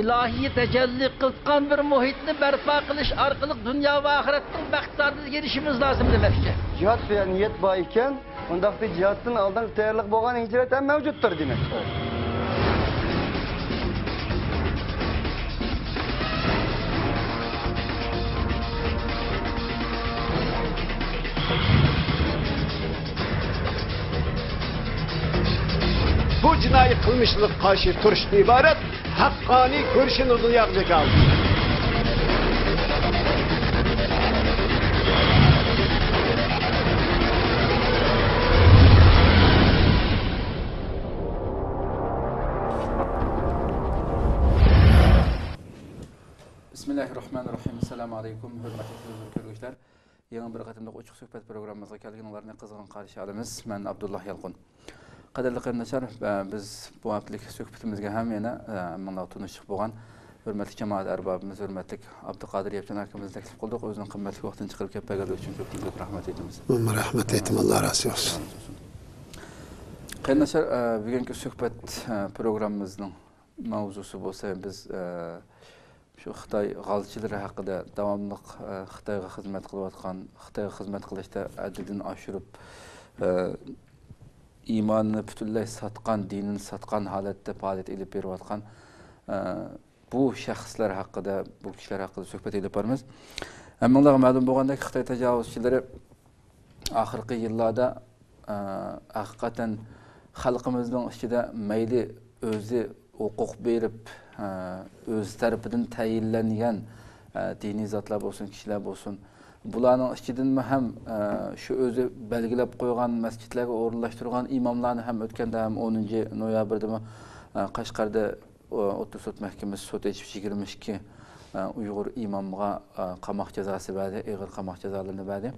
ilahiy tecelli kılkan bir muhitni berpa kılış arkalık dünya ve ahiretin baktardığına gelişimiz lazım demekçe. Cihat veya niyet bağıyken, ondaki cihatın aldan tayarlık boğan hicret hem mevcuttur demek. Bu cinayi kılmışlık karşı turşu ibaret, hakkani görüşünüzü yapacak aldı. Bismillahirrahmanirrahim. Assalamu alaikum. Hürmetli görüşler. Yeni bir katımda uçuk sohbet programımıza kelgenlerine kızgın karşı alımız. Ben Abdullah Yalqun. Qadirli qarindoshlar, biz bu haftalık suhbatimizga ham yana mana tunishib bo'lgan hurmatli jamoat arbobimiz, hurmatli Abduqodir Yevchen akamizni taklif qildik. O'zining qimmatli vaqtini chiqarib kelib berganligi uchun ko'p rahmat aytamiz. Rahmat aytdim, Alloh razı olsun. Qarindoshlar, bugungi suhbat programmamizning mavzusi bo'lsa, biz shu Xitoy g'alchilari haqida davomli Xitoyga xizmat qilayotgan, Xitoyga xizmat qilishda adadini oshirib imanını bütünlüğü satqan, dinini satqan halatda faaliyet edip beriyotgan bu şəxslər haqqında, bu kişilər haqqında söhbət edib barımız. Həmminlərə məlum bolğanda ki, Xitay təcavüzçiləri axırqı yıllarda həqiqətən xalqımızın içində meyli özü hüquq verib, öz tərəfindən təyinlənən dini zatlar olsun, kişilər olsun, bularning ichidan ham shu o'zi belgilab qo'ygan masjidlarga o'rinlashtirgan imomlarni ham o'tganda ham 10-noyabrda Qashqarda o'ttiz sud mahkamasi sud etib 22 Uyg'ur imomga qamoq jazosi berdi, og'ir qamoq jazolarini berdi.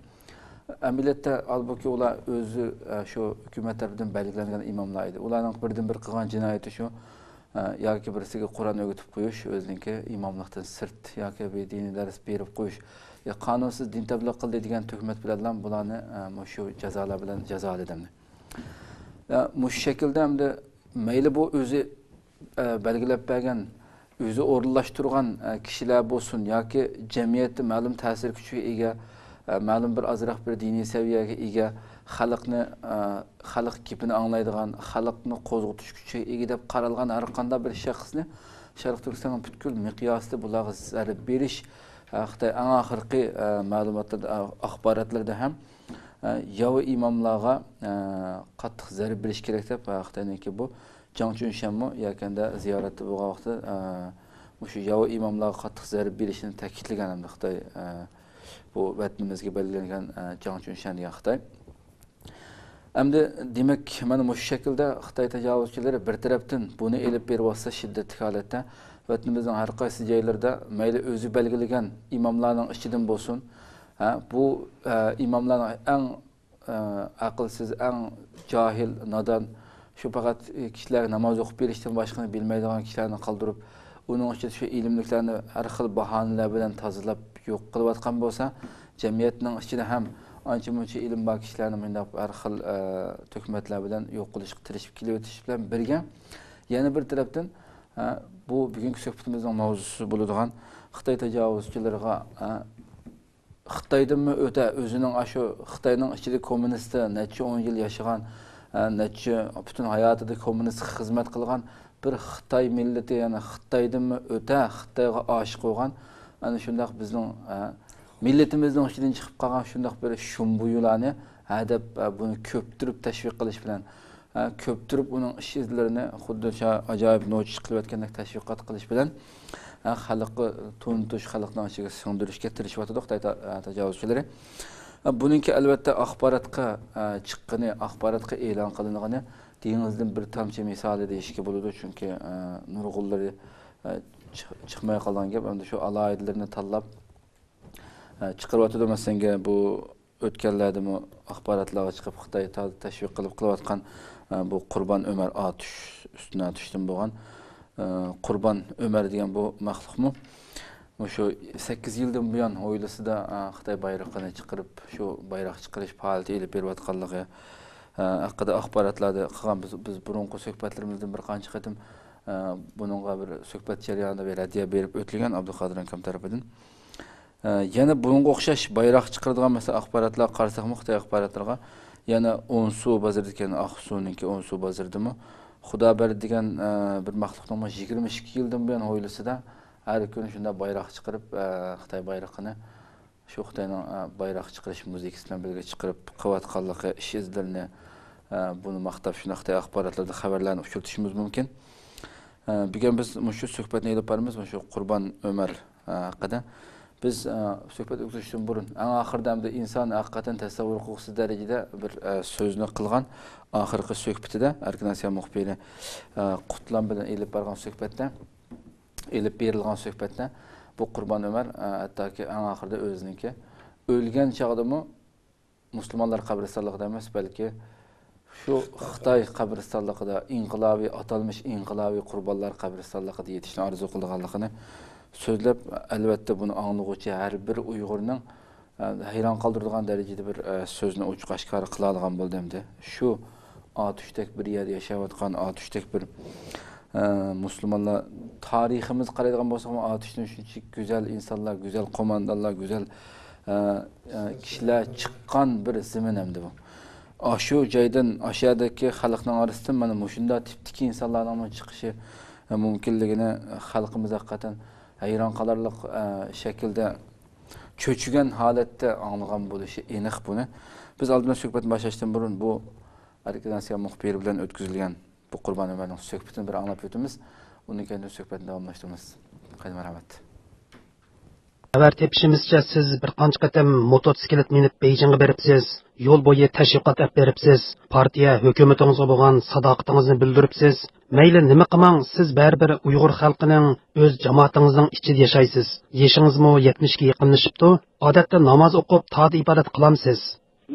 Amaliyotda albuki ular o'zi shu hukumat tomonidan belgilangan imomlar edi. Ularning birdan-bir qilgan jinoyati shu yoki birisiga Qur'on o'rgatib qo'yish, o'ziniki imomlikdan sirt yoki diniy dars berib qo'yish, qonunsiz din tabliğ qildi degan tuhmat bilan bularni shu jazolar bilan jazoladim. Mush shaklda hamda mayli bu o'zi belgilab bergan, o'zi o'rinlashtirgan kishilar bo'lsin yoki jamiyatda ma'lum ta'sir kuchiga ega, ma'lum bir azroq bir diniy saviyaga ega, xalq gapini anglaydigan, xalqni qo'zg'atish kuchiga ega deb qaralgan har qanday bir shaxsni Sharq Turkiston butkul miqyosda bularga zarb berish Xitoy eng oxirgi ma'lumotlarda, axborotlarda ham yo'q imomlarga qattiq zarb berish kerak deb Xitoyniki bu Jiang Chunshanmi yaqinda ziyoratda bo'lgan vaqtda o'sha yo'q imomlarga qattiq zarb berishini ta'kidlagan hamda Xitoy bu vatnimizga belgilangan Jiang Chunshan degan Xitoy. Endi demak, mana bu shaklda Xitoy tajovuzchilari bir tarafdan buni elib berib shiddatli holatda vatnimizning har qaysi joylarida mayli o'zi belgilagan imomlarning ichidan bo'lsin, bu imomlarning eng aqlsiz, eng jahil, nodon, shu faqat kishilar namoz o'qib berishdan boshqani bilmaydigan kishilarni qoldirib, uning ichida shu ilmliklarni har xil bahonalar bilan tozalab yo'q qilayotgan bo'lsa, jamiyatning ichida ham ancha-muncha ilm bor kishilarni bunday har xil tuhmatlar bilan yo'q qilishga tirishib kelyotganish bilan birga, yana bir tarafdan bu bugungi suhbatimizning mavzusi bo'ladigan Xitoy tajovuzchilariga Xitoydanmi o'ta o'zining shu Xitoyning ichida kommunist necha 10 yil yashagan, necha butun hayotida kommunist xizmat qilgan bir Xitoy millati, ya'ni Xitoydanmi o'ta Xitoyga oshiq bo'lgan, ana shunday bizning millatimizning ichidan chiqib qolgan shunday bir shumbuyularni hadab buni ko'ptirib tashviq qilish bilan ko'ptirib uning ish izlarini xuddi shu ajoyib nochish qilayotgandek tashviqot qilish bilan xalqni tuntish, xalqning ichiga singdirishga tirishyapti Xitoy tajovuzchilari. Buningki albatta axborotga chiqqani, axborotga e'lon qilingani dengizdan bir tomchi misoli deyishga bo'ladi, chunki nurg'unlari chiqmay qolgan gap, endi shu aloyidalarni tanlab chiqaryapti. Masalan, bu o'tganlardami axborotlarga chiqib Xitoy tashviq qilib qilayotgan bu Qurbon Ömer atush üstüne atışdan bo'lgan Qurbon Ömer degan bu maxluqmi shu 8 yildan buyon o'ylasida Xitoy bayrog'ini chiqarib shu bayroq chiqarish faoliyati olib berayotganligi haqida axborotlarda qilgan biz burungi suhbatlarimizdan bir qancha qatim bununla bir söhbət jarayonida bir hədiyyə berib ötülgən Abdulqadir akam tərəfindən. Yana bununla oxşaş bayraq çıxırdığan məsəl axbaratlar qarasaq müxtəlif axbaratlarga yana Onsu bazarıdakı Aqsu'nunki Onsu bazarıdımı Xudo berdi degan bir maxluqning 22 yildan buyon hovlisida har kun shunda bayraq chiqarib Xitoy bayrog'ini shu Xitoyning bayraq chiqarish muzikasi bilan birga chiqarib qilayotganligi ish izlarini buni maqtab shuna Xitoy axborotlarda xabarlarni uchirtishimiz mumkin. Bugun biz shu suhbatni olib boramiz, shu Qurbon Umar haqida. Biz suhbat o'tkazishdan burun eng oxirida inson haqiqatan tasavvur qiluvsiz darajada bir so'zni qilgan oxirgi suhbatida Arkanasiya muxbiri Qutlan bilan elib borgan suhbatda elib berilgan suhbatda bu Qurbon Umar hattoki eng oxirida o'ziniki o'lgan chog'dami musulmonlar qabristonligida emas, balki shu Xitoy qabristonligida inqilobiy atalmış inqilobiy qurbonlar qabristonligida yetishni orzu qilganligini so'zlab, albatta buni anglag'uvchi har bir Uyg'urning hayron qoldiradigan darajada bir so'zni ochiq oshkor qila olgan bo'ldimdi. Shu otushdek bir yer yashayotgan otushdek bir musulmonlar tariximiz qaraydigan bo'lsak, otushdan shuncha go'zal insonlar, go'zal qo'mondonlar, go'zal kishilar chiqqan bir zamin hamdi bu. Shu joydan aşağıdaki xalqning orasidan mana shunda tipdagi insonlarning chiqishi mumkinligini xalqimiz haqiqatan hayron qolarlik shaklda cho'chigan holatda anglagan bo'lishi aniq buni. Biz oldindan suhbat boshlashdan burun bu Arkanasiya muxbiri bilan o'tkazilgan bu Qurbon Umarning suhbatini bir anglab o'tamiz. Undan keyin suhbatni davomlashtiramiz. Qayda marhamat. Xabar tepishimizcha siz bir qancha qatam motosiklet minib Beijingga beribsiz, yo'l bo'yi tashviqot olib beribsiz, partiya hukumatingizga bo'lgan sadoqatingizni bildiribsiz. Mayli nima qilmang, siz baribir Uyg'ur xalqining o'z jamoatingizning ichida yashaysiz. Yeshingizmi 70 ga yaqinlashibdi. Odatda namoz o'qib, to'd ibodat qilamsiz.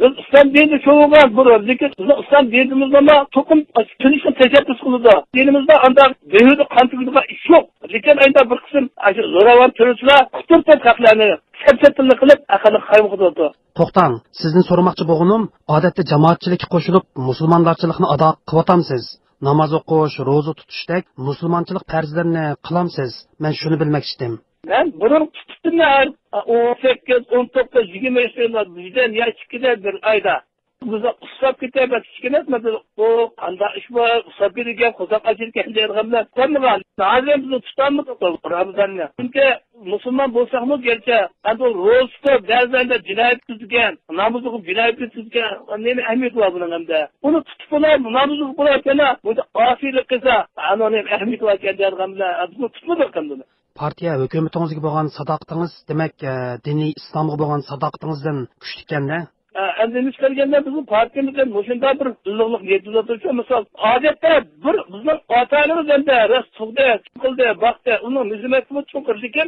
Biz İslam dinini çoğunlar burada. Lekin İslam dinimizde ama tokum tünüşün teşebbüs kılıda. Dinimizde ancak devleti kantıgıda iş yok. Lekin ayında bir kısım zoravan türüsüler kuturtun kaklarını sepsetini kılıp akalı kaymıqıdı. To'xtang, sizni so'ramoqchi bo'lganim, odatda jamoatchilikka qo'shilib, musulmonlarchilikni ado qilyapsiz. Namoz o'qish, ro'za tutishdek musulmonchilik farzlarini qilamsiz. Men shuni bilmoqchi edim. Ben bunun tutumlar 18, 19, 20 yaşlarında bizden yaşlıkide bir ayda. Bize usap kitap kichkina o anda ish bor, usap bergan, qo'zaq ajirgan derganlar. Qanday nazim bizni tutamiz Ramazonni. Chunki musulmon bo'lsakmi, gerçi endi ro'zda ba'zanda jinoyat tuzgan, namoz o'qib jinoyat tuzgan, nima ahamiyat bor buning hamda. Uni tutib qo'yib, namoz o'qib qo'yatganda, bu asiylik qilsa, anonim ahamiyat bor derganlar. Buni tutmadik qanday. Partiya hukumatingizga bo'lgan sadoqatingiz, demak, diniy islomga bo'lgan sadoqatingizdan kuchli ekanda. Endi nisbetganda bizim partiyamizdan mushunda bir illiqlik yetkazuvchi misol odatda bir bizning ota-onamiz endi rastqilda, qildi, baxtda uni hizmatini chuqur lekin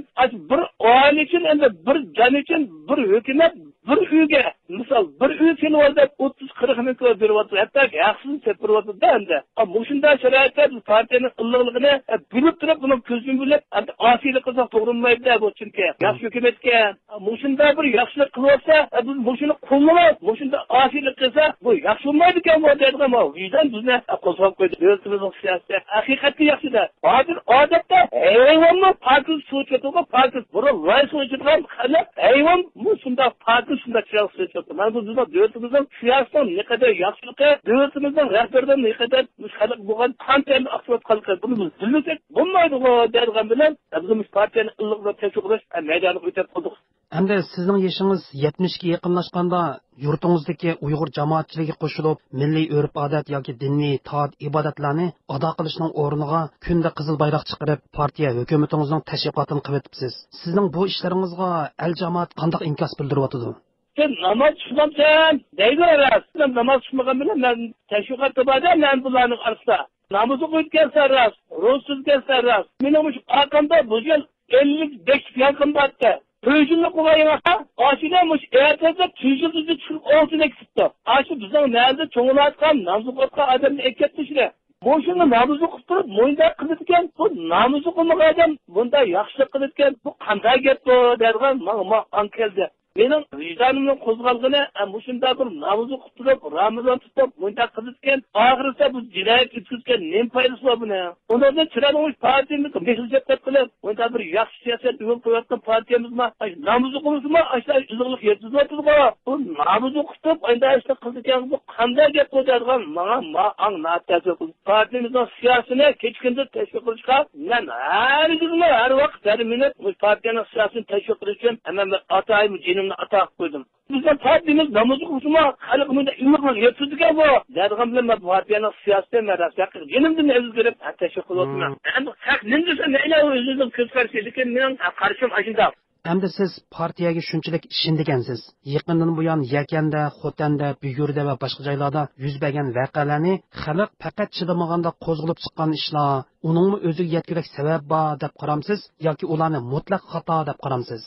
bir oila uchun endi bir jon uchun bir hukumat bir uyga misol bir uy kelib 30-40 ming kilo beryapti, hatto haqsiz sepiryapti endi. Mushunda sharoitda partiyaning illiqligini bilib turib, buni ko'zini bilib, endi osiylik qilsa to'g'rilmaydi bu chunki yaxshi hukumatga mushunda bir yaxshilik qilsa, biz mushuni qo'llaymiz. Mushunda asiylik qilsa, bu yaxshi bo'lmaydi ekan bu deydigan bu vicdan bizni qo'zg'ab qo'ydi. O'zimizning siyosatda haqiqatda yaxshida. Hozir odatda hayvonni pakiz suv ketib, pakiz buni voy suv ichgan xalq hayvon mushunda pakiz shunda chiroq suv ketdi. Mana bu bizning o'zimizning siyosatdan ne qadar yaxshiligi, o'zimizning rahbardan ne qadar xalq bo'lgan qanday aqlot qilgan buni biz bilmasak bo'lmaydi deydigan bilan bizning partiyaning illiqni tekshirush maydoniga o'tib qoldik. Endi sizning yoshingiz 70 ga yaqinlashganda yurtingizdagi Uyg'ur jamoatchiligiga qo'shilib, milliy urf-odat yoki diniy toat ibodatlarni ado qilishning o'rniga kunda qizil bayroq chiqarib, partiya hukumatingizning tashviqotini qilyapsiz. Sizning bu ishlaringizga el jamoat qanday inkos bildiryapti? Sen namoz tushmamsan, deydilar. Sen namoz tushmagan bilan men tashviqot qilmadim, men bularning orasida. Namoz o'qiyotgan sarras, ro'zsiz sarras. Mening shu aqamda bu yil 55 yaqin batda. Tüycülük olayına aşılamış ertesi tüycülüğü çıkıp olsun eksikti. Aşı bizden nerede çoğunu atkan, namazı korkan adamın ekletmişler. Boşuna namazı kıptırıp, boyunda kılıtken, bu namazı kılmak adam, bunda yakışık kılıtken, bu kanday getdi derken, ma ankeldi. Benim vicdanımın kozgalgını muşunda bir namazı kutulup, Ramazan tutup, munda kızıtken, ahirse bu cinayet ütküzken nem faydası var bu ne? Ondan çıran olmuş partiyemiz, mehlijet kılıp, munda bir yakşı siyaset yol koyatkan partiyemiz mi? Namazı kılısı mı? Aşağı üzüklük yersiz oturdu mu? Bu namazı kutup, aynda işte kızıtken bu kanda gep koyargan, bana anlat yazık. Partiyemizin siyasine keçkinde teşvik kılışka, ben her gün, her vakit, her minut, bu partiyenin siyasını teşvik kılışken, hemen ben atayımı, cinimle atak koydum. Bizden partiyemiz namazı kılışma, halkımızda ümürlük yersizlik bu. Dergam bilen ben partiyenin siyasete meras, yakın, cinimden evsiz görüp, teşvik kılışma. Yani, nindiyse neyle özürdüm köz karşıydıkken, benim karşım aşında. Endi siz partiyaga shunchalik ishindigansiz. Yaqindan buyon Yakanda, Xotanda, Buyurda va boshqa joylarda yuz bergan voqealarni xalq faqat chidamaganda qo'zg'alib chiqqan ishlar, uningmi o'ziga yetkilik sabab bor deb qaramsiz yoki ularni mutlaq xato deb qaramsiz?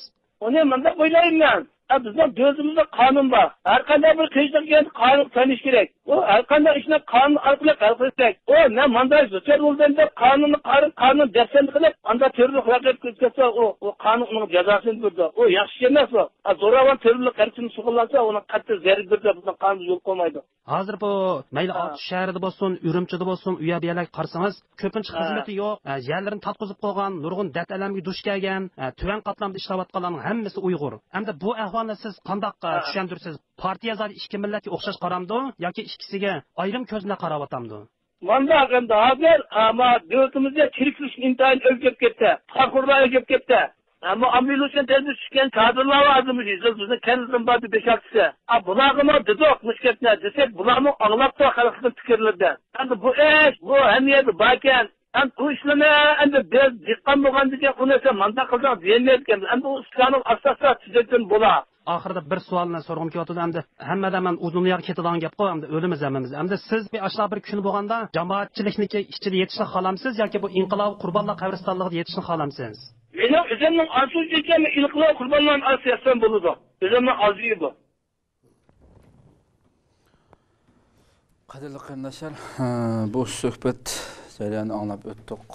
Onu manda o'ylayman men. Bizning o'zimizda qonun bor. Har qanday bir qiyinchilikga qonun tanish kerak. O har qanday ishni qonun orqali hal qilish kerak. O men manda so'zlar bo'lganda qonun dastan qilib, anda terrorlik harakati ko'rsatsa, o qonunning jazosini berdi. O yaxshi emas bu. Zo'ravon terrorlik harakatini sug'urlansa, uni qattiq zarar berdi, bizning qonun yo'l qo'ymaydi. Hozir bu mayli Otish shahrida bo'lsin, Urumchida bo'lsin, u yerga yerlar qarasangiz, ko'pincha xizmati yo'q, yerlarini tatqizib qo'ygan, nurg'un dard alamga duch kelgan, tuvan qatlamda ishlayotganlarning hammasi Uyg'ur. Hamda bu ahvolni siz qanday tushuntirsiz? Partiya zodi ikki millatga o'xshash qaramdi yoki ikkisiga ayrim ko'zla qarayotgamdi? Manda endi hozir ama davlatimizda tiriklik intayin o'lgib ketdi. Faxrlar o'lgib ketdi. Ama amiluşun tezgah çıkan kadrlar azmış. Bizde kendimizden bazı 5-6'sı. Bunlarımı dedik müşketine desek bunlarımı ağlap da halkın fikirlerdi. Yani bu iş, bu emniyeti bakken, yani bu işlemi biz dikkat olgandaki unese mantık kılacak diyemeyiz. Yani bu İslam'ın asası tüzekten bula. Oxirida bir savolni so'ragim kelyapti. Hamda hammadan men uzun yo'q ketadigan gap qo'y, hamda o'limiz hammamiz. Hamda siz bir ashla bir kun bo'lganda jamoatchilikniki ichida yetishni xohlamsiz yoki bu inqilob qurbonlar qabristonligida yetishni xohlamsiz? Benim özümün asıl diyeceğim inqilob qurbonlarning asiyasidan bo'ladi. Özümün azığı bu. Qadrli qarindoshlar, bu suhbat jarayonni anglab o'tdik.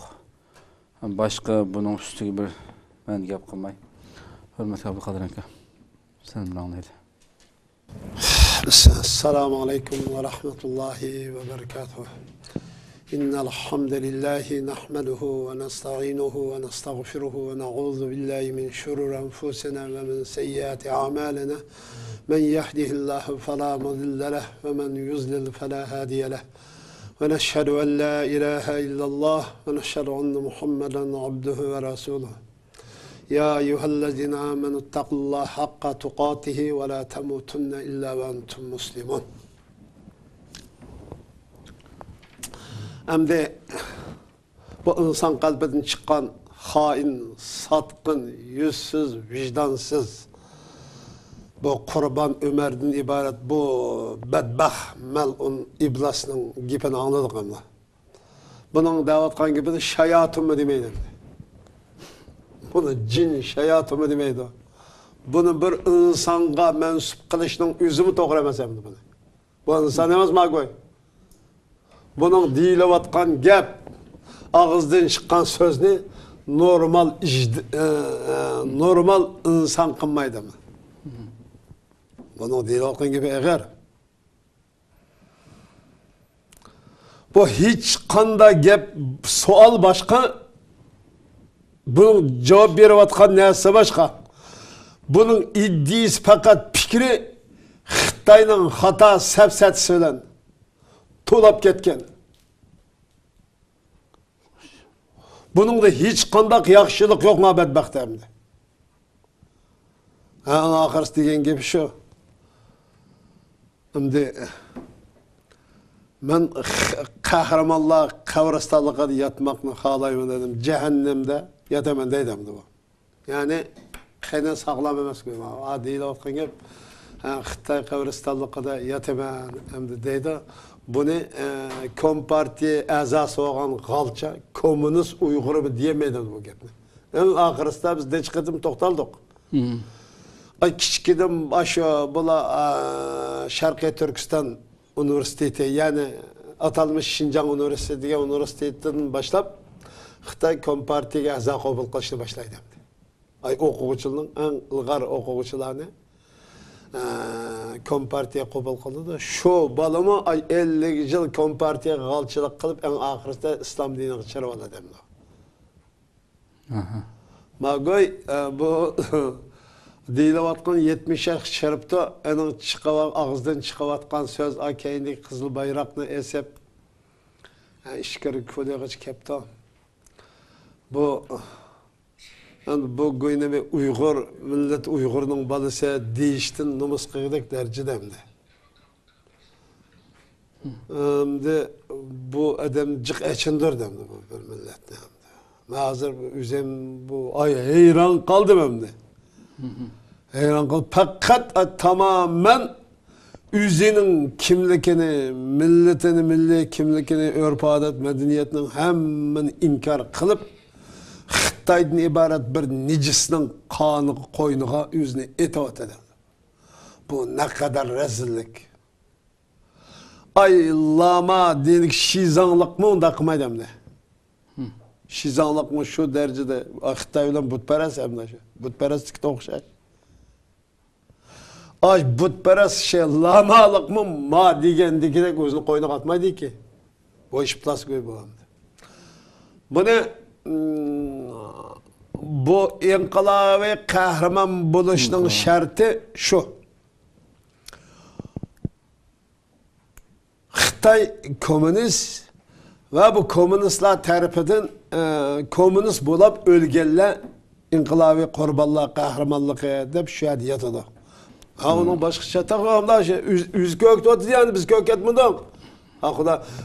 Boshqa buning ustiga bir men gap qilmay. Hurmatli Abduqodir aka. السلام عليكم ورحمة الله وبركاته. إن الحمد لله نحمده ونستعينه ونستغفره ونعوذ بالله من شرور أنفسنا ومن سيئات أعمالنا. من يهده الله فلا مضل له ومن يضلل فلا هادي له. ونشهد أن لا إله إلا الله ونشهد أن محمدا عبده ورسوله. يا أيها الذين آمنوا اتقوا الله حق تقاته ولا تموتن إلا وأنتم مسلمون. Hem de bu insan kalbinden çıkan hain, satkın, yüzsüz, vicdansız, bu Kurban Ömer'den ibaret bu bedbah melun iblasının gipini anladık ama. Bunun davatkan gibi de şayatın mı demeydi. Bunu cin şayatı mı demeydi. Bunu bir insanga mensup kılışının üzümü toğramaz hem de bunu. Bu insan emez mi koy? Bunun deyilevatkan gap, ağızdan çıkan sözünü normal insan kılmaydı mı? Bunun deyilevatkan gibi eğer. Bu hiç kanda gap, sual başka, bunun cevap verivatkan neyse başka. Bunun iddiası fakat fikri Xitayning hata sepsatisi bilan to'lab ketgan. Buningda hech qanday yaxshilik yo'q ma badbaxtamda. Oxirisi degan gap shu. Endi men qahramonlar qabristonligida yotmoqni xohlayman dedim. Jahannamda yotaman deydim bu. Ya'ni qani sog'lom emas ku. Deyilotgan gap Xitoy qabristonligida yotaman endi deydi. Buni Kompartiya a'zosi bo'lgan g'alcha, kommunist Uyg'ur diyemeydi bu gapni. Endi oxirisida biz necha qatim to'xtaldik. Kichkidan shu bular Sharqiy Turkiston universiteti, ya'ni atalmış Şinjan Üniversitesi degan universitetdan boshlab Xitoy Kompartiyaga a'zo qabul qilishni boshlaydi. O'quvchilarning eng ilg'or o'quvchilarni Kompartiya qabul qildi. Shu balımı 50 yil kompartiyaga g'alchilik qilib, eng oxirida islom diniga chirib oladi. Magoy bu deyilayotgan 70 yaş şaripta onun ağızdan çıkavatkan söz akayindeki kızıl bayrakını esep işkari kodaya çıkıpta. Bu goyne bir Uygur, millet Uygur'un balısı deyiştin numus kıyıdak derecede emdi. Bu adam cık eçindir demdi bu bir millet ne emdi. Hazır üzem bu ay heyran kaldım emdi. Heyran kaldım. Fakat tamamen üzerinin kimlikini, milletini, milli kimlikini, örf adet, medeniyetinin hemen inkar kılıp Xitaydan ibaret bir necisinin kanı koynuğa yüzünü itaat eder. Bu ne kadar rezillik. Ay lama dedik şizanlık mı onda kımaydı hem de. Şizanlık mı şu derecede Xitay'dan butperest hem de şu. Butperestlikte okşay. Ay butperest şey lamalık mı ma degendeki gözünü koynuğa atmaydı ki. Bu iş plas göy bu hem de. Bu ne? Bu inqilabi kahraman buluşunun şartı şu. Xitay komünist ve bu komünistler tarafından komünist bulup ölgenler inqilabi kurbanlığı, kahramanlığı deyip şehadiyet oldu. Ha onun başka çatağımda yüz kökte oturdu yani biz kök etmedik.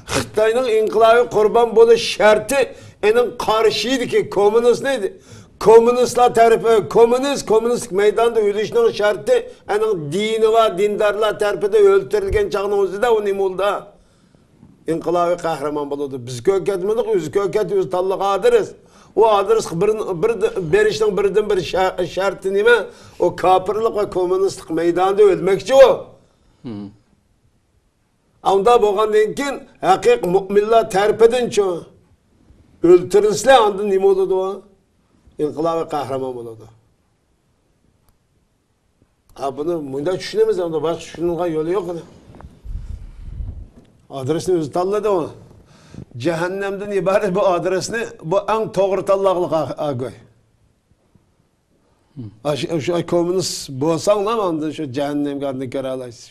Xitayning inqilobiy qurban bo'lish sharti ening qarshiydi ki komünist neydi? Komünistlar tarafı kommunistlik meydanda o'lishning sharti ening dini va dindarlar tarafida o'ltirilgan chaqning o'zida u nima bo'ldi? Inqilobiy qahramon bo'ladi. Biz kök etmedik, o'zi kök et, o'zi tanlab adiriz. O adres bir berishning birdan bir sharti nima? O kafirlik va kommunistlik meydanda o'lmoqchi o. Anda bo'lgandan keyin haqiqiy mu'minlar tarafidan chu o'ltirilsa anda nima bo'ladi u? Inqilobiy qahramon bo'ladi. Buni bunda tushunamiz, unda boshqa tushunilgan yo'li yo'q. Adresni o'zi tanladi u. Cehennemden ibaret bu adresni bu en doğru tallaqlıq ağay. Şu komünist bolsan lan şu cehennem qadını görə alaysınız.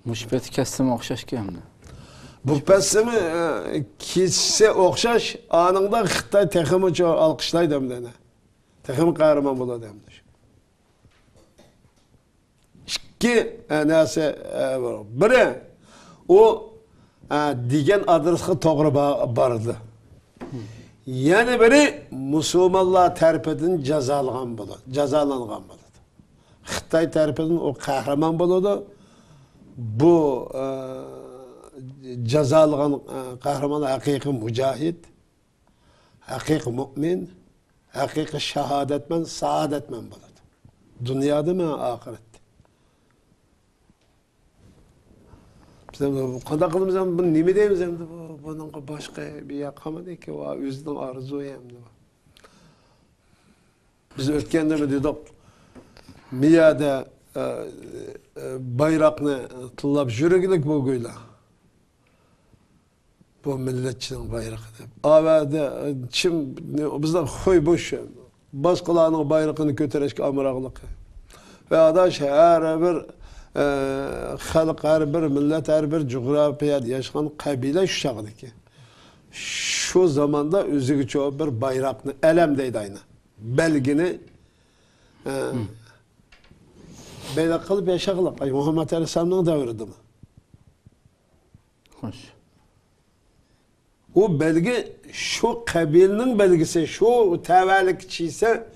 Müşbet kesimi oxşaş ki hem de. Bu pesimi kesse oxşaş anında Xitay teximi çok alqışlaydı hem de. Teximi kahraman buladı hem de. Ki neyse biri o digen adresine doğru bardı. Yani biri Müslümanlar tarafından cezalangan buladı. Xitay tarafından o kahraman buladı. Bu cezalangan kahraman hakiki mücahid, hakiki mümin, hakiki şehadetmen, saadetmen buladı. Dünyada mı ahirette? Qanday qilamiz ham buni nima deymiz endi bundan boshqa bir yoqamadiki va o'zining orzusi ham. Biz o'tganda dedik miyada bayroqni tillab yuraglik bu go'ylar. Bu millatchining bayrog'i deb. Avada kim bizlar xo'y bo'sh boshqalarning bayrog'ini ko'tarishga amroqlik. Va adash har bir xalq her bir millet her bir coğrafiyada yaşayan kabile şu şekilde şu zamanda özüge çoğu bir bayrakını elemdeydi aynı belgini böyle kılıp yaşadılar. Muhammed Aleyhisselam'ın devriydi mi? Hoş. O belge şu kabilenin belgisi şu tevelikçiyse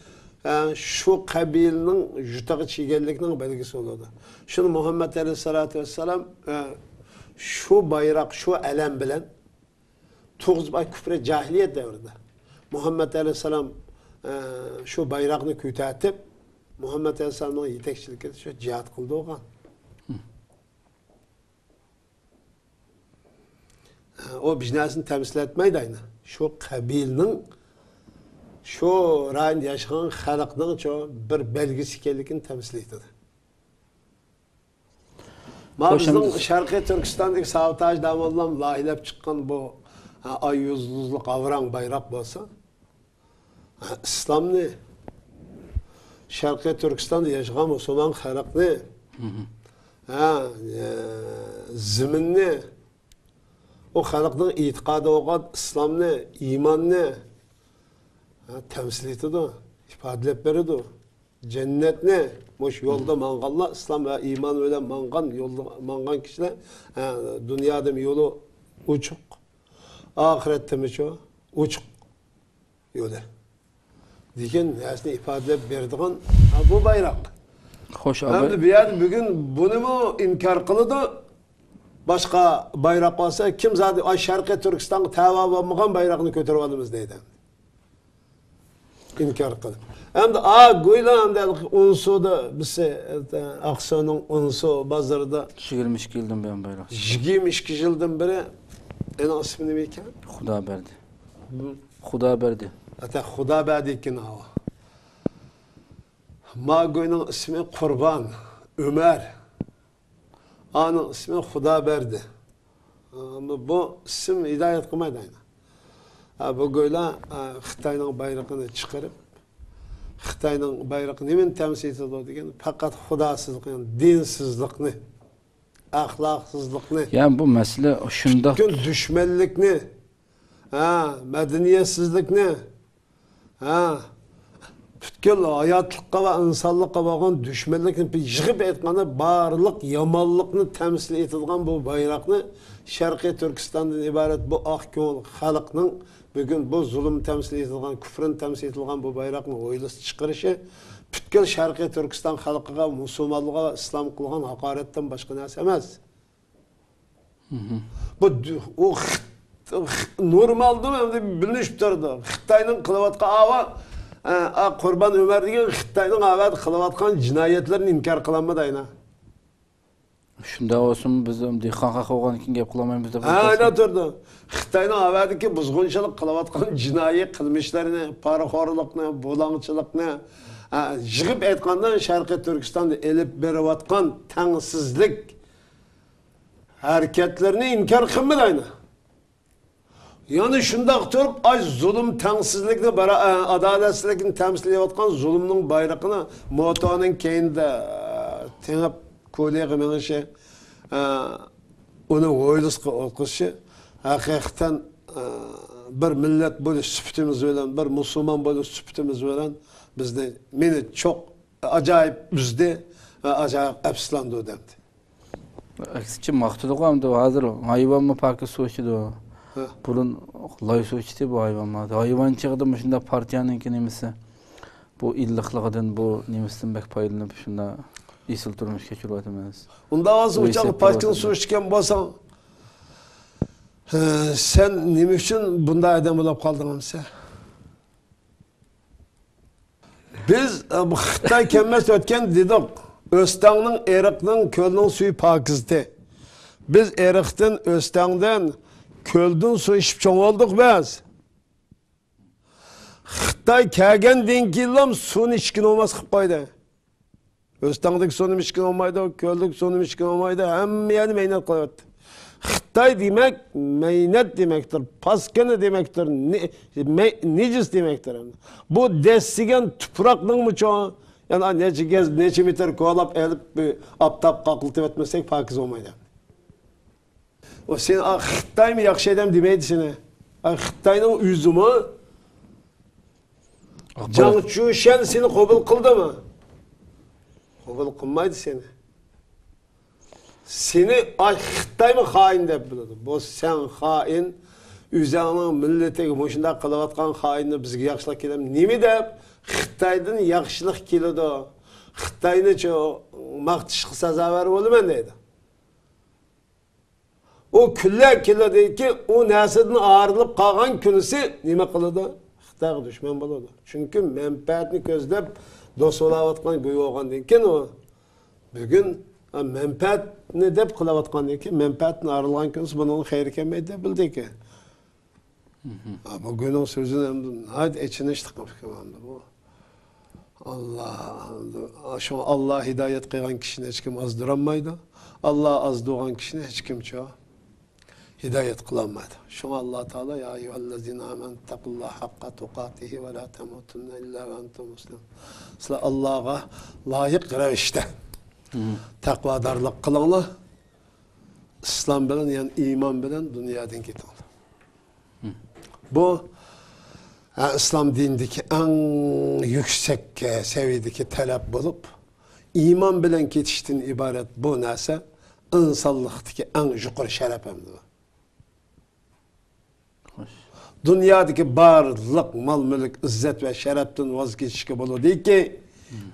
şu kabilenin jutağı çiğerlikinin belgesi olurdu. Şunu Muhammed Aleyhisselatü Vesselam şu bayrak, şu elem bilen 9 ay küfre cahiliyet devrinde. Muhammed Aleyhisselam şu bayrakını kütüetip Muhammed Aleyhisselam'ın yetekçilik edip şu cihat kıldı oğan. O biznasını temsil etmeydi aynı. Şu kabilenin şu rayonda yaşayan halkның bir belgisi ekanligini temsil etadi. Bizning Sharqiy Turkistondagi sabotaj davollam loyihalab chiqqan bu ay yulduzli avrang bayroq bo'lsa, islomni Sharqiy Turkistonda yashagan musulmon xalqni ziminni o xalqning e'tiqodi bo'lgan islomni, iymonni temsil etadi, ifodalab beradi. Cennetni muş yolda manganlar, İslam ve iman öyle mangan kişiler dünyada yolu uçuk, ahirette mi şu uçuk yolu. Diken aslında ifade berdiğin bu bayrak. Hoş abi. Hem de bir yer bugün bunu mu inkar kılıdı? Başka bayrak olsa kim zaten ay Şarkı Türkistan'ı tava olmayan bayrağını götürüp alımız deydi. İnkar kılıp. Hem de goyla hem de unsu da bize Aksu'nun unsu bazarda 22 yıldan ben bayrak. 22 yıldan beri en ismini mi iken? Xudo berdi. Xudo berdi. Hatta Xudo berdi iken hava. Ma goyunun ismi Kurban, Ömer. Anın ismi Xudo berdi. Ama bu isim hidayet kılmaydı aynı. Bu goyla Xitay'nın bayrağını çıkarıp Xitay'nın bayrağını hemen temsil ediyor degen fakat Xudosizlikni, dinsizlikni, ahlaksızlıkni. Yani bu mesele şunda bütün düşmanlıkni, medeniyetsizlikni, bütün hayatlıkka ve insanlıkka bağlan düşmanlıkni yığıp etkanı barlık, yamanlıkni temsil edilgen bu bayrağını Şarkı Türkistan'dan ibaret bu akgön halkının bugün bu zulüm temsil edilgen, küfrün temsil edilgen bu bayrağını oylusu çıkarışı bütün Şarkı Türkistan halkıga, Müslümanlığa, İslam kılgan hakaretten başka neyse emez. Bu o normalde mi biliniş durdu. Xitay'nın kılıvatka ava Kurban Ömer degen Xitay'nın avat kılıvatkan cinayetlerini inkar kılanmadı ayna. Şunda olsun biz dehqonqa qo'ygan ekan gap qilmaymiz deb. Aynen turdi. Xitoyning avadiki buzg'unchilik qilayotgan jinoiy qilmishlarini, poraxo'rlikni, bo'langchilikni yig'ib aytganda Sharqiy Turkistonda elib berayotgan tengsizlik hareketlerini inkar qilmaydi ayni. Yani shundoq turib, ay zulm tengsizlikni, adolatsizlikni temsil etayotgan zulmning bayrog'ini motoning keyinda tengib ko'ylagi menishi uni o'ylisqa o'qishi haqiqatan bir millat bo'lish sifatimiz bilan, bir musulmon bo'lish sifatimiz bilan bizni meni çok acayip üzdi ve acayip afsuslandı demdi. Aksincha maqtudi hamda hozir hayvonmi parki suv ichidi. Burun loy suv ichdi bu hayvonlar. Hayvon chiqdi shunda partiyaning nimasi bu illiqligidan bu nimasidan bak foydalanib shunda isil turmush kechiryapmiz. Unda hozir uçak parkini suv ichgan bo'lsang, sen nima uchun bunday odam bo'lib qolding sen? Biz bu Xitoy kelmas o'tgan dedik. O'stangning, Eriqning, ko'lning suvi pokizdi. Biz Eriqdan, O'stangdan, ko'ldan suv ichib cho'ng oldik biz. Xitoy kelgandan keyin suvni ichkin olmas qilib qo'ydi. O'stangdagi suvni ichkin olmaydi, ko'ldagi suvni ichkin olmaydi, hamma yerni mehnat qilyapti. Xitoy demek meynat demektir, paskana demektir, necis demektir. Bu destigen tuprakның mı çoğu? Yani neçe metre kovalap elip aptap kakıltıp etmesek pakiz olmaydı. O sen Xitoy mı yakşı edem demeydi seni. Xitoy'nın üzümü Jiang Zemin seni kabul kıldı mı? Kabul kılmaydı seni. Seni Xitoy mı hain deb biladi. Bu sen hain, üzerinin milletegi moşunda kılavatkan hainni bizge yaxşılıq kelem. Nemi deb Xitoydan yaxşılıq keladi. Xitoyni maqtish sazavar bo'laman deydi. O kunlar keladi ki o narsadan ayrılıp qolgan kunisi nima qiladi? Xitoyga dushman bo'ladi. Chunki menfaatni ko'zlab do'st bo'layotgan go'y bo'lgandan keyin o bugun menfaat ne deb qilayotgandan keyin menfaatni ayrılgan kunisi bunun xayri kelmaydi deb bildi ki. Bugünün sözünü hadi içine işte kapıkımandı bu. Allah hidayet kıygan kişini hiç kim azdıramaydı. Allah az doğan kişini hiç kim çoğu hidayet kılamaydı. Şuna Allah Teala ya eyyühellezine amen takullah hakka tukatihi ve la temutunne illa ve entum muslim. Sıla Allah'a layık revişte takvadarlık kılınla İslam bilen yani iman bilen dünyadan git oldu. Bu İslam dinindeki en yüksek seviyedeki talep bulup iman bilen ketişten ibaret bu neyse insanlıktaki en yukarı şeref emdi bu. Dünyadaki barlık, mal, mülk, izzet ve şereften vazgeçişki bulu değil ki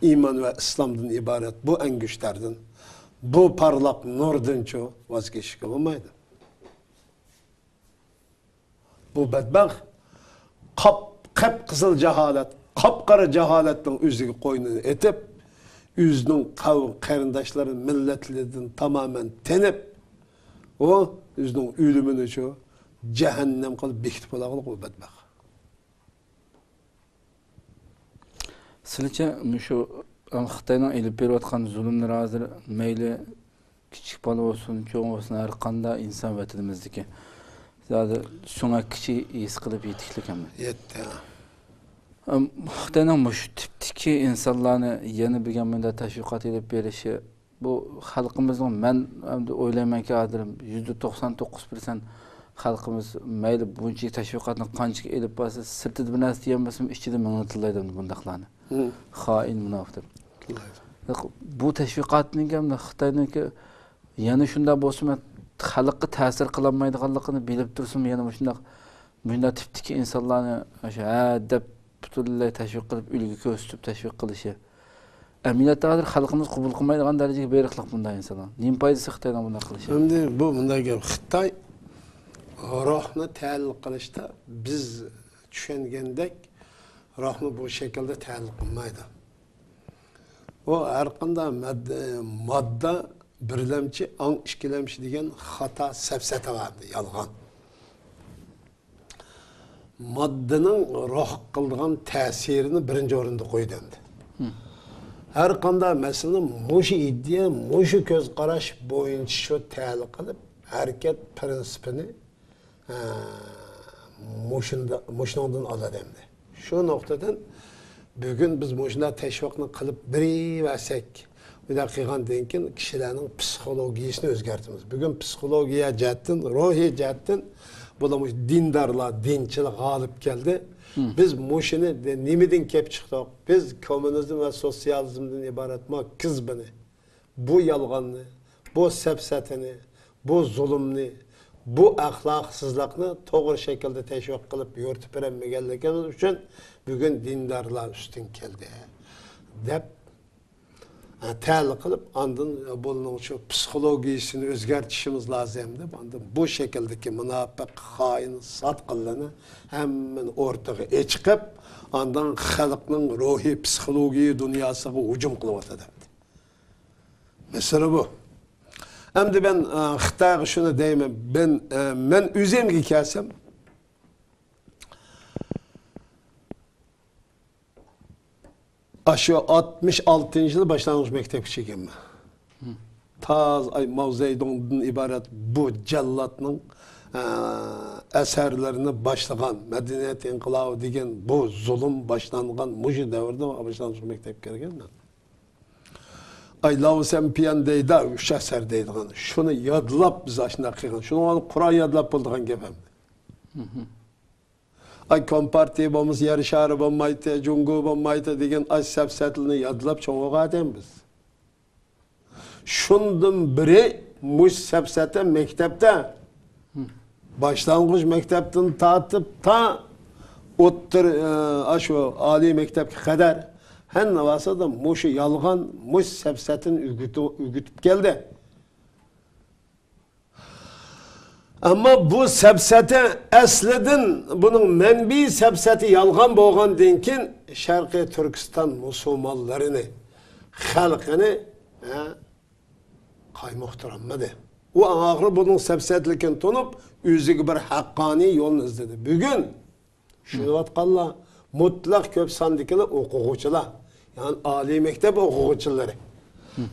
iman ve İslam'dan ibaret bu en güçlerden bu parlak nurdan çoğu vazgeçişki olmaydı. Bu bedbaht kıpkızıl cehalet, kapkara cehaletten üzüğü koynunu etip, yüzünün kavim, karındaşların milletlerden tamamen tenip, o yüzünün ölümünü çoğu cehennem kılıp bekitip olağılık o bedbaht. Sizce şu Xitayning elib berayotgan zulmlar hozir mayli kichik bola olsun, cho'ng olsun, har qanday inson vatanimizdagi zaten şuna kiçik his qilib yetiklikanmi? Yetti. Xitayning şu tipdagi insonlarni yana bir munda tashviqot edib berishi bu xalqimizning men o'ylaymanki hozir %99% xalqimiz mayli buncha tashviqotni qancha elib borsa sirtida bir narsa demasam ichida minglatlaydi bundaqlarni. Xoin munofiq. Bu tashviqotning ham Xitoyniki yana shunda bo'lsa xalqqa ta'sir qilolmaydiganligini bilib tursin, yana shunda tipdagi insonlarni o'sha deb butunlay tashviq qilib ulgi ko'rsatib tashviq qilishi. Aminatda hozir xalqimiz qabul qilmaydigan darajaga beriqliq bunday insonlar. Nima foydasi Xitoydan bunday qilishi? Endi bu bunday gap. Xitoy ruhni ta'liq qilishda biz tushungandek ruhni bu shaklda ta'liq qilmaydi. O har qanday modda birlamchi, ang ikkilamchi degan xato safsata vardı, yolg'on. Moddaning ruh qilgan ta'sirini birinchi o'rinda qo'ydi endi. Har qanday masala mushu idea, mushu ko'z qarash bo'yicha shu ta'liq qilib, harakat prinsipini mushundan oladi endi. Shu nuqtadan bugün biz mushunda tashviqni qilib biraversak, bu da qilgandan keyin kishilarning psixologiyasini o'zgartiramiz. Bugün psixologiya jihatdan, ruhiy jihatdan bular dindorlar, dinchilik g'olib keldi. Biz mushuni nimadan kelib chiqdik? Biz kommunizm va sotsializmdan iborat kizbini, bu yolg'onni, bu safsatini, bu zulmni, bu axloqsizlikni to'g'ri shaklda tashviq qilib yo'rtib bermaganligimiz uchun bugün dindarlar üstün keldi deb ta'liq qilib ondan buning shu psixologiyasini o'zgartirishimiz lozim deb ondan bu shakldagi munofiq, xoin, sotqinlarni hammasini o'rtaga chiqib ondan xalqning ruhiy psixologiya dunyosiga hujum qilyotdi. Mesele bu. Endi ben Xitoyga shuni deyman, men o'zimga kelsam aşağı 66. yılı başlangıç mektep çekimmi. Taz ay Mao Zedong'dan ibaret bu cellatның eserlerini başlayan medeniyet inkılabı degen bu zulüm başlangan muji devirde başlangıç mektep gelgen. Ay Lao Sempiyan deydi, üç eser deydi. Şunu yadlap biz aşına kıygan. Şunu alıp Kur'an yadlap bulduğun gefem. Ay kompartiya bo'lmasa yer shari bo'lmaydi, jungo bo'lmaydi degan ay safsatlini yodlab cho'g'agan biz. Shundan biri mush safsata maktabda boshlang'ich maktabdan tortib ta o'ttir shu oliy maktabga qadar hamma vasada mush yolg'on mush safsatini o'rgatib keldi. Ama bu safsati aslidin bunun menbi safsati yalgan bo'lgan dinkin Sharqiy Turkiston musulmonlarini xalqini qaymoqtiranmadi. O ağrı bunun sepsetlikini tonup, özüge bir hakkani yolunu izledi. Bugün, şunu vatkallar, mutlak köp sandıklı okuğuçular. Yani âli mektep okuğuçuları.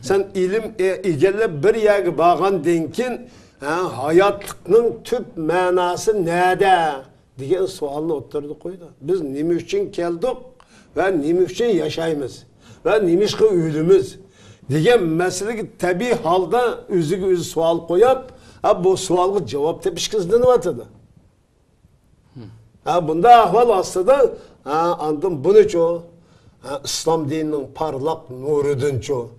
Sen ilim egellep bir yagi bağan denkin, hayatlıkның tüp manası nerede? Diyen sualını oturdu koydu. Biz nime üçün keldik ve nime üçün yaşayımız ve nime üçün ölümüz. Diyen meseleyi tabi halda özü sual koyup, bu sualga cevap tepişkizliğini vatıdı. Bunda ahval aslında, andım bunu ço, İslam dininin parlak nurudun ço.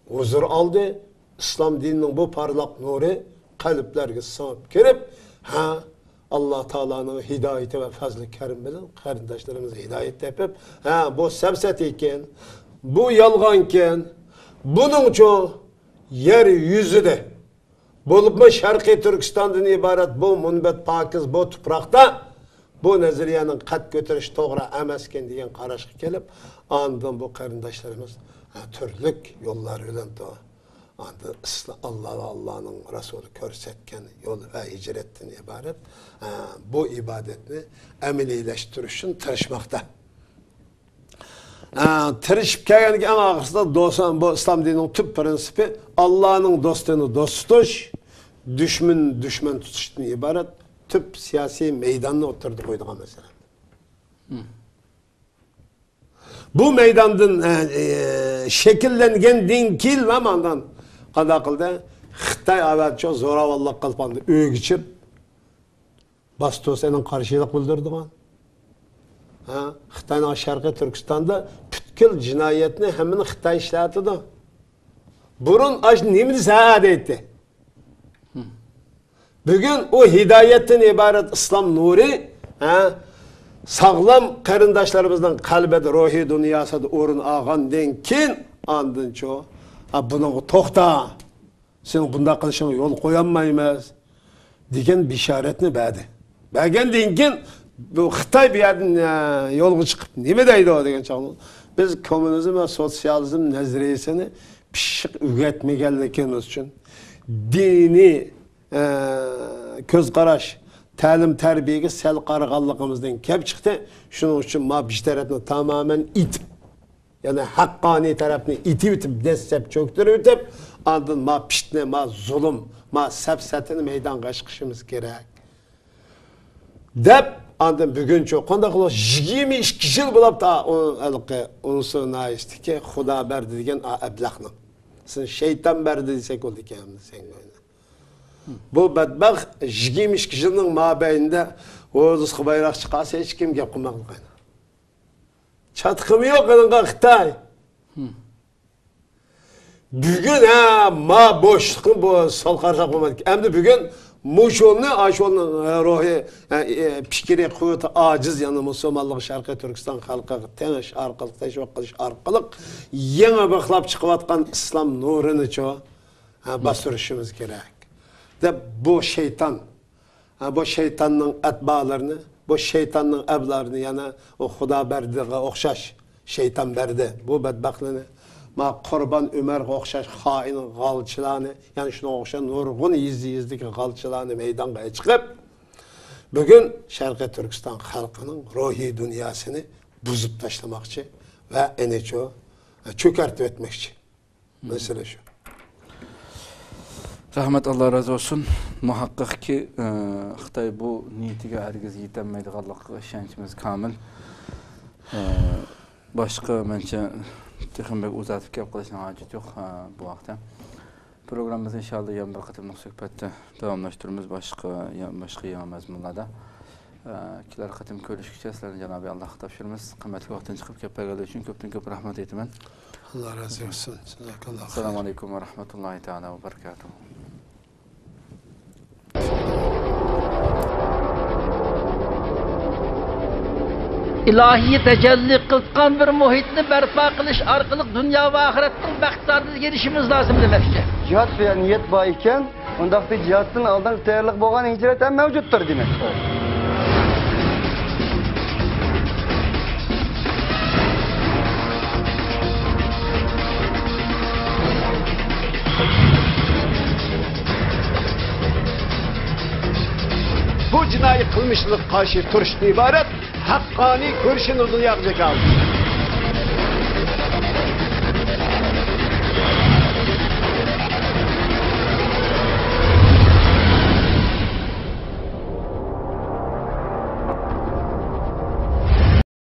Huzur aldı, İslam dininin bu parlak nuru kalplerge sığıp girip, Allah Teala'nın hidayeti ve fazlı kerim bilen kardeşlerimize hidayet yapıp, bu sepset iken, bu yalganken, bunun çoğu yeryüzüde, bulup Şarkı Türkistan'dan ibaret bu munbet pakiz, bu toprakta, bu neziriyenin kat götürüş doğru emesken diyen karışık gelip, andan bu kardeşlerimiz türlük yollar ölen doğru. Allah'ın Resulü körsetken yol ve hicretten ibaret bu ibadetini emelileştirişin tırışmakta. Tırışıp gelgen en ağırsında dostan bu İslam dininin tüp prensibi Allah'ın dostunu dost tutuş, düşman tutuştan ibaret tüp siyasi meydanına oturdu koyduğu mesela. Bu meydandan şekillengen din kilmemandan kada kıldı. Xitay avat çok zoravallık kalpandı. Öğü geçip Basto senin karşılık bildirdi. Xitay'ın Şarkı Türkistan'da pütkül cinayetini hemen Xitay işletiyordu. Burun aç nimini saat etti. Bugün o hidayetten ibaret İslam nuri sağlam karındaşlarımızdan kalbede, ruhi dünyasında orun ağan denkin andın çoğu. Bunu toxta, sen bunda kılışına yol koyamayız. Digen bişaretini bədi. Bəgen denkin, bu Xitay bir yerden yolga çıkıp, nime deydi o degen çağın. Biz komünizm ve sosyalizm neziriyesini pişik üretmegenlikimiz için dini köz qaraş, təlim tərbiyəyə sel qarğanlığımızdan kep çıktı. Şunun için ma bişteretini tamamen itip, yani hakkani tarafını itip desep çöktürüp, andın ma piştine, ma zulüm, ma sepsetini meydan kaşkışımız gerek. Dep, andın bugün çok, konda kılı 22 kişi bulup da onun sonra işte ki, Xuda berdi degen eblakını. Sen şeytan berdi desek oldu ki hem de sen böyle. Bu bedbaq 22 kişinin mabeyinde Oğuz bayrak çıkarsa hiç kim gep kılmak kayna. Çatkımı yok kılınca Xitay. Bugün ma boşluğun bu sol karşı koymadık. Hem de bugün muşolunu, aşolunu ruhi fikri kuvveti aciz yani Müslümanlık Şarkı Türkistan halkı teniş arkalık, teşvik kılış arkalık yeni bakılap çıkıvatkan İslam nurunu çoğu bastırışımız gerek. De bu şeytan, bu şeytanın etbalarını, bu şeytanın evlarını yani o Xuda berdiğe okşaş şeytan berdi. Bu bedbaklığını ma Kurban Ömer okşaş hainin galçılarını yani şuna okşayan nurgun izli galçılarını meydana çıkıp bugün Şarkı Türkistan halkının ruhi dünyasını buzup taşlamakçı ve eneço çökertip etmekçi. Mesele şu. Rahmet Allah razı olsun. Muhakkak ki Xitay bu niyetige herkes yetemeydiğallık işençimiz kamil. Başka bence texinbek uzatıp kep kılışına hacet yok bu vakti. Programımız inşallah yan bir katımlık söhbette devamlaştırımız başka yan mezmunlarda. Kiler katım körüşküçe sizlerin Cenab-ı Allah'a tapşırımız. Kıymetli vaktin çıkıp keppergeli için köp rahmet etimen. Allah razı olsun. Selamun Aleyküm ve Rahmetullahi Teala ve Berekatuhu. İlahi tecelli kılkan bir muhitni berpa kılış arkalık dünya ve ahiretin bahtlarına gelişimiz lazım demekçe. Cihat veya niyet bağıyken, ondaki cihatın aldan tayarlık boğan hicret hem mevcuttur demek. bu jinoiy qilmishlikqa qarshi turishdan iborat haqqoniy ko'rishni dunyoga keldi.